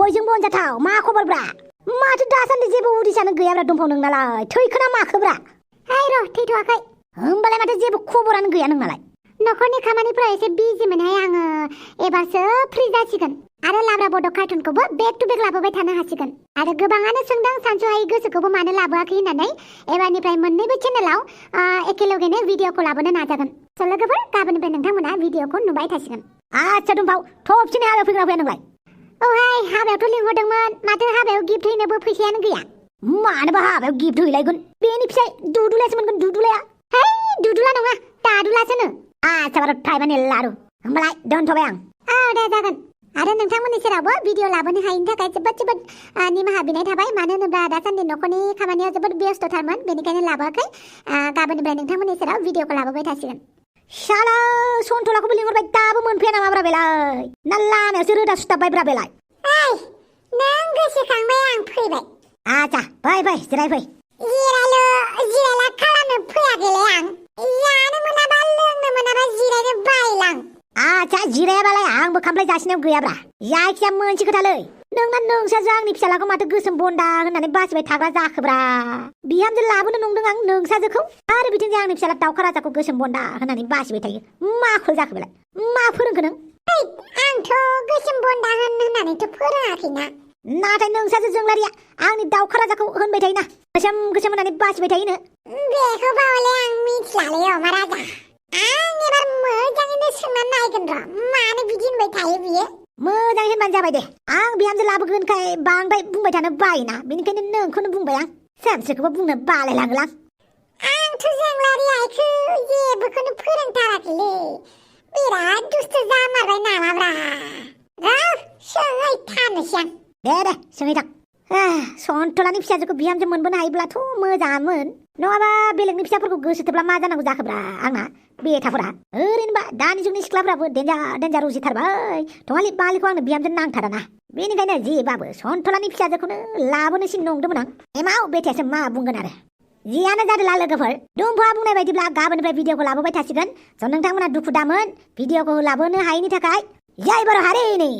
बयजोंबो अनजाथाव मा खबरब्रा माथो दासान्दि जेबो उदिसानो गैयाब्रा दंफाव नोंनालाय थैखोना माखोब्रा हाय र' थैथ'वाखै होमबालाय माथो जेबो खबरानो गैया नोंनालाय न'खरनि खामानिफोरा एसे बिजिमोनहाय आङो एबारसो फ्रि जासिगोन आरो लाब्रा बड' कार्टुनखौबो बेक टु बेक लाबोबाय थानो हासिगोन आरो गोबाङानो सोंदों सानसुहायै गोसोखौबो मानो लाबोआखै होननानै एबारनिफ्राय मोन्नैबो चेनेलाव एखेलगेनो भिडिअखौ लाबोनो नाजागोन स' लोगोफोर गाबोननिफ्राय नोंथांमोना भिडिअखौ नुबाय थासिगोन आच्छा दंफाव थबसिनै हाबायाव फैगोना फैया नोंलाय औहाय हाबायावथ' लिंहरदोंमोन माथो हाबायाव गिफ्ट हैनोबो फैसायानो गैया मानोबा हाबायाव गिफ्ट हैलायगोन बेनि फिसाय दुदुलायासो मोनगोन दुदुलाया है दुदुला नङा दादुलासोनो आच्छा बार' थाइबानि लारु होमबालाय दोनथ'बाय आं औ दे जागोन आरो नोंथांमोननि सेरावबो भिडिअ लाबोनो हायिनि थाखाय जोबोद निमाहा बिनाय थाबाय मानो होनोब्ला दासान्दि न'खरनि खामानियाव जोबोद बेस्थ'थारमोन बेनिखायनो लाबोआखै गाबोननिफ्राय नोंथांमोननि सेराव भिडिअखौ लाबोबाय थासिगोन शाला सन्थलाखौबो लिंहरबाय दाबो मोनफैया नामाब्रा बेलाय ना लामायावसो रोदा सुथाबबायब्रा बेलाय ओइ नों गोसोखांबाय आं फैबाय आच्छा फै जिरायफै जिरायला खालामनो फैयाखैलै आं जानो मोनाबा लोंनो मोनाबा जिरायनो बायलां आच्छा जिरायाबालाय आंबो खामफ्लाय जासिनायाव गैयाब्रा जायखिया मोनसे खोथालै नोंसाजों आंनि फिसालाखौ माथो गोसोम बन्दा होननानै बासिबाय थाग्रा जाखोब्रा बिहामजो लाबोनो नंदों आं नोंसाजोखौ आरो बिथिंजाय आंनि फिसाला दाउखा राजाखौ गोसोम बन्दा होननानै बासिबाय थायो मा खल जाखो बेलाय मा फोरोंखो नों आंथ' गोसोम बन्दा होननानैथ' फोरोङाखैना नाथाय नोंसाजो जोंलारिया आंनि दाउखा राजाखौ होनबाय थायोना गोसोम होननानै बासिबाय थायोनो बेखौ बावले आं मिथिलालै अमा राजा आं एबार मोजाङैनो सोंनानै नायगोन र' मानो बिदि होनबाय थायो बियो मोजाङै होनबानो जाबाय दे आं बिहामजो लाबोगोनखाय बांद्राय बुंबाय थानो बायोना बेनिखायनो नोंखौनो बुंबाय आं सोरखौबो बुंनो बालायलाङोलां आंथ' जोंलारि आइखौ जेबोखौनो फोरोंथाराखैलै बिराद दुस्थ' जामारबाय नामाब्रा सोंहै थानोसै आं दे सोंहै थां सन्थलानि फिसाजोखौ बिहामजो मोनबोनो हायोब्लाथ' मोजाङामोन नङाबा बेलेगनि फिसाफोरखौ गोसोथोब्ला मा जानांगौ जाखोब्रा आंना बेथाफोरा ओरैनोबा दानि जुगनि सिख्लाफ्राबो देन्जार उजिथारबाय थङालि बालिखौ आंनो बिहामजो नांथाराना बेनिखायनो जेबाबो सन्थलानि फिसाजोखौनो लाबोनोसो नंदोंमोन आं एमाव बेथायासो मा बुंगोन आरो जियानो जादोला लोगोफोर दुम्फा बुंनाय बायदिब्ला गाबोननिफ्राय भिडिअखौ लाबोबाय थासिगोन स' नोंथांमोना दुखु दामोन भिडिअखौ लाबोनो हायैनि थाखाय जय बर' हारिनि